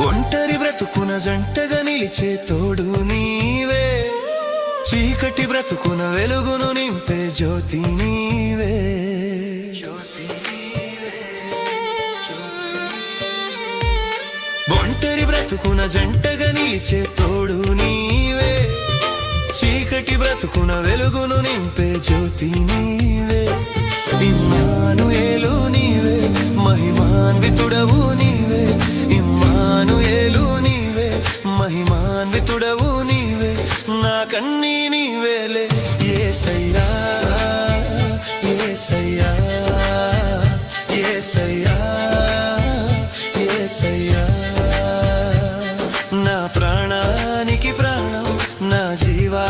ఒంటరి బ్రతుకున జంటగా నిలిచే తోడు నీవే, చీకటి బ్రతుకున వెలుగును నింపే జ్యోతి నీవే. ఒంటరి బ్రతుకున జంటగా నిలిచే తోడు నీవే, చీకటి బ్రతుకున వెలుగును నింపే జ్యోతి నీవే. ఇమ్మానుయేలు నీవే, మహిమాన్వితుడవు నీవే. ఇమ్మానుయేలు నీవే, మహిమాన్వితుడవు నీవే. నాకన్నీ నీవేలే యేసయ్యా, యేసయ్యా, యేసయ్యా, యేసయ్యా. నా ప్రాణానికి ప్రాణం, నా జీవా